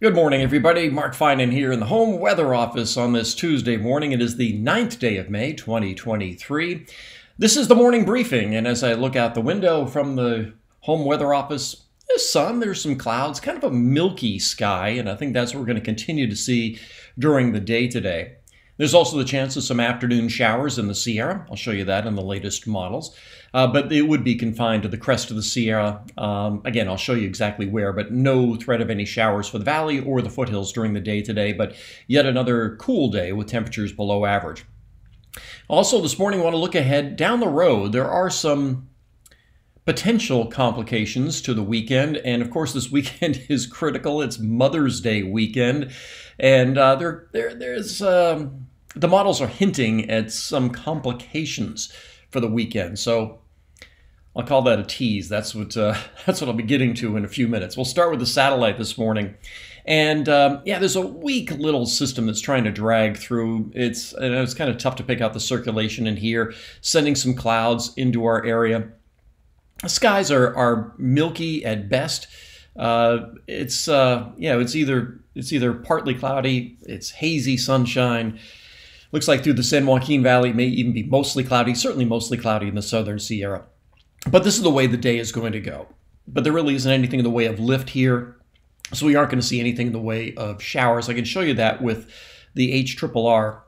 Good morning, everybody. Mark Finan here in the Home Weather Office on this Tuesday morning. It is the 9th day of May, 2023. This is the morning briefing, and as I look out the window from the Home Weather Office, there's sun, there's some clouds, kind of a milky sky, and I think that's what we're going to continue to see during the day today. There's also the chance of some afternoon showers in the Sierra. I'll show you that in the latest models. But it would be confined to the crest of the Sierra. Again, I'll show you exactly where, but no threat of any showers for the valley or the foothills during the day today, but yet another cool day with temperatures below average. Also, this morning, I want to look ahead down the road. There are some potential complications to the weekend, and of course, this weekend is critical. It's Mother's Day weekend, and the models are hinting at some complications for the weekend. So I'll call that a tease. That's what I'll be getting to in a few minutes. We'll start with the satellite this morning. And yeah, there's a weak little system that's trying to drag through. It's kind of tough to pick out the circulation in here, sending some clouds into our area. The skies are milky at best. It's either partly cloudy, it's hazy sunshine. Looks like through the San Joaquin Valley it may even be mostly cloudy, certainly mostly cloudy in the southern Sierra. But this is the way the day is going to go. But there really isn't anything in the way of lift here, so we aren't going to see anything in the way of showers. I can show you that with the HRRR.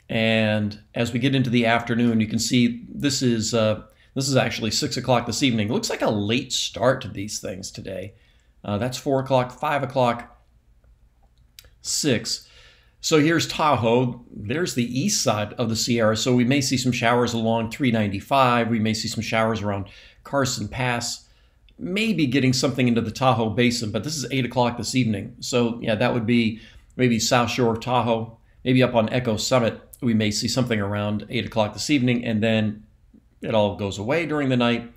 And as we get into the afternoon, you can see this is actually 6 o'clock this evening. It looks like a late start to these things today. That's 4 o'clock, 5 o'clock, 6. So here's Tahoe. There's the east side of the Sierra. So we may see some showers along 395. We may see some showers around Carson Pass. Maybe getting something into the Tahoe Basin, but this is 8 o'clock this evening. So yeah, that would be maybe South Shore of Tahoe. Maybe up on Echo Summit, we may see something around 8 o'clock this evening, and then it all goes away during the night.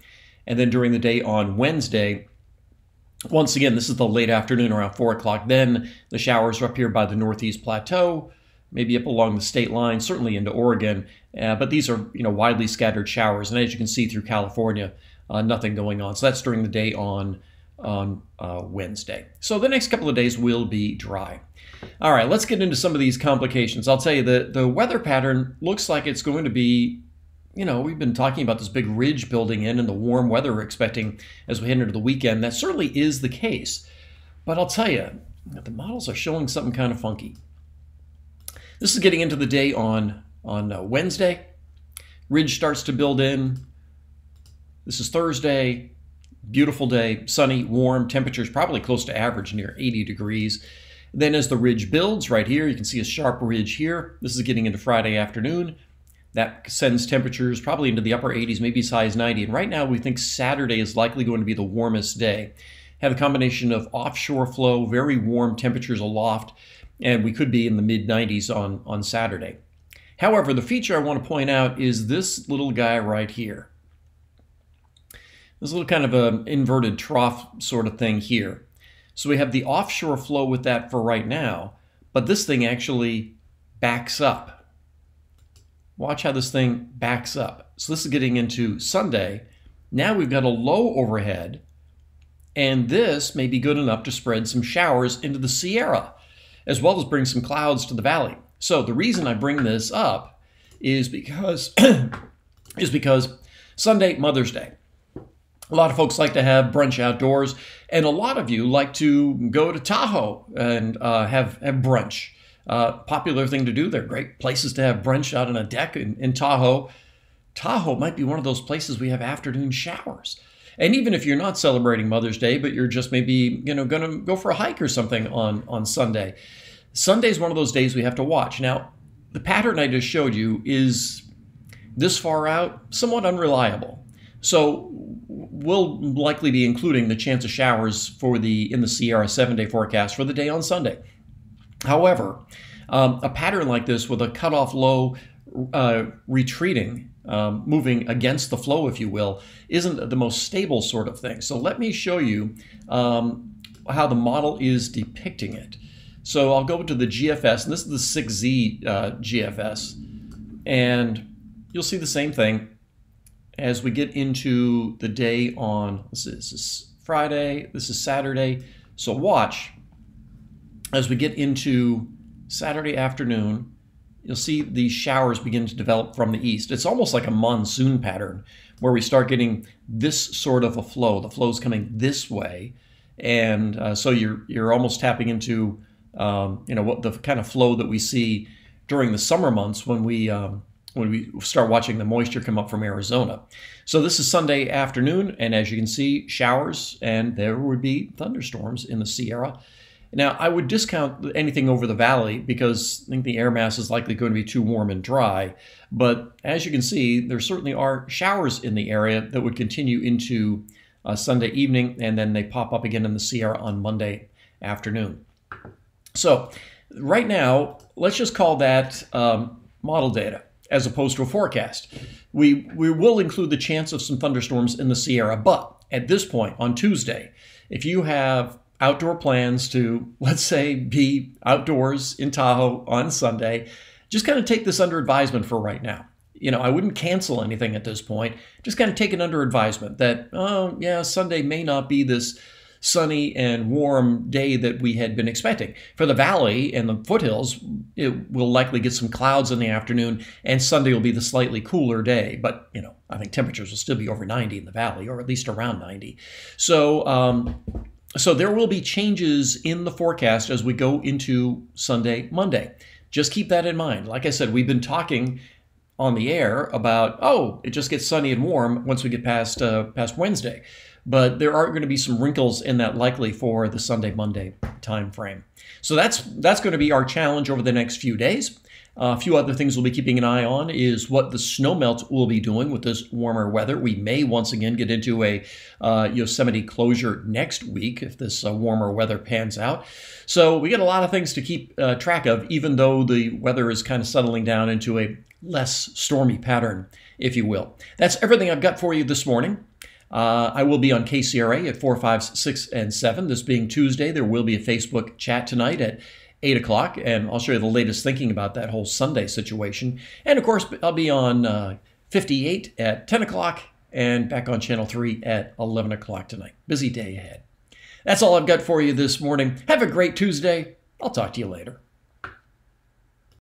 And then during the day on Wednesday, once again, this is the late afternoon around 4 o'clock. Then the showers are up here by the Northeast Plateau, maybe up along the state line, certainly into Oregon. But these are widely scattered showers. And as you can see through California, nothing going on. So that's during the day on Wednesday. So the next couple of days will be dry. All right, let's get into some of these complications. I'll tell you, the weather pattern looks like it's going to be, we've been talking about this big ridge building in and the warm weather we're expecting as we head into the weekend. That certainly is the case. But I'll tell you, the models are showing something kind of funky. This is getting into the day on Wednesday. Ridge starts to build in. This is Thursday. Beautiful day, sunny, warm, temperatures probably close to average, near 80 degrees. Then as the ridge builds right here, you can see a sharp ridge here. This is getting into Friday afternoon. That sends temperatures probably into the upper 80s, maybe as high as 90. And right now we think Saturday is likely going to be the warmest day. Have a combination of offshore flow, very warm temperatures aloft, and we could be in the mid-90s on Saturday. However, the feature I want to point out is this little guy right here. This little kind of an inverted trough sort of thing here. So we have the offshore flow with that for right now, but this thing actually backs up. Watch how this thing backs up. So this is getting into Sunday. Now we've got a low overhead, and this may be good enough to spread some showers into the Sierra, as well as bring some clouds to the valley. So the reason I bring this up is because Sunday, Mother's Day. A lot of folks like to have brunch outdoors, and a lot of you like to go to Tahoe and have brunch. Popular thing to do. They're great places to have brunch out on a deck in Tahoe. Tahoe might be one of those places we have afternoon showers. And even if you're not celebrating Mother's Day, but you're just maybe going to go for a hike or something on Sunday. Sunday's one of those days we have to watch. Now, the pattern I just showed you is this far out, somewhat unreliable. So we'll likely be including the chance of showers in the Sierra 7-day forecast for the day on Sunday. However, a pattern like this with a cutoff low retreating, moving against the flow, if you will, isn't the most stable sort of thing. So let me show you how the model is depicting it. So I'll go to the GFS, and this is the 6Z GFS, and you'll see the same thing as we get into the day on, this is Friday, this is Saturday. So watch. as we get into Saturday afternoon, you'll see these showers begin to develop from the east. It's almost like a monsoon pattern where we start getting this sort of a flow. The flow's coming this way, and so you're almost tapping into what the kind of flow that we see during the summer months when we start watching the moisture come up from Arizona. So this is Sunday afternoon, and as you can see, showers, and there would be thunderstorms in the Sierra. Now, I would discount anything over the valley because I think the air mass is likely going to be too warm and dry. But as you can see, there certainly are showers in the area that would continue into Sunday evening, and then they pop up again in the Sierra on Monday afternoon. So right now, let's just call that model data as opposed to a forecast. We will include the chance of some thunderstorms in the Sierra, but at this point on Tuesday, if you have outdoor plans to, let's say, be outdoors in Tahoe on Sunday, just kind of take this under advisement for right now. I wouldn't cancel anything at this point. Just kind of take it under advisement that, oh, yeah, Sunday may not be this sunny and warm day that we had been expecting. For the valley and the foothills, it will likely get some clouds in the afternoon, and Sunday will be the slightly cooler day. But, I think temperatures will still be over 90 in the valley, or at least around 90. So there will be changes in the forecast as we go into Sunday, Monday. Just keep that in mind. Like I said, we've been talking on the air about, it just gets sunny and warm once we get past Wednesday. But there are going to be some wrinkles in that likely for the Sunday, Monday time frame. So that's going to be our challenge over the next few days. A few other things we'll be keeping an eye on is what the snowmelt will be doing with this warmer weather. We may once again get into a Yosemite closure next week if this warmer weather pans out. So we got a lot of things to keep track of, even though the weather is kind of settling down into a less stormy pattern, if you will. That's everything I've got for you this morning. I will be on KCRA at 4, 5, 6, and 7. This being Tuesday, there will be a Facebook chat tonight at 8 o'clock, and I'll show you the latest thinking about that whole Sunday situation. And of course, I'll be on 58 at 10 o'clock and back on Channel 3 at 11 o'clock tonight. Busy day ahead. That's all I've got for you this morning. Have a great Tuesday. I'll talk to you later.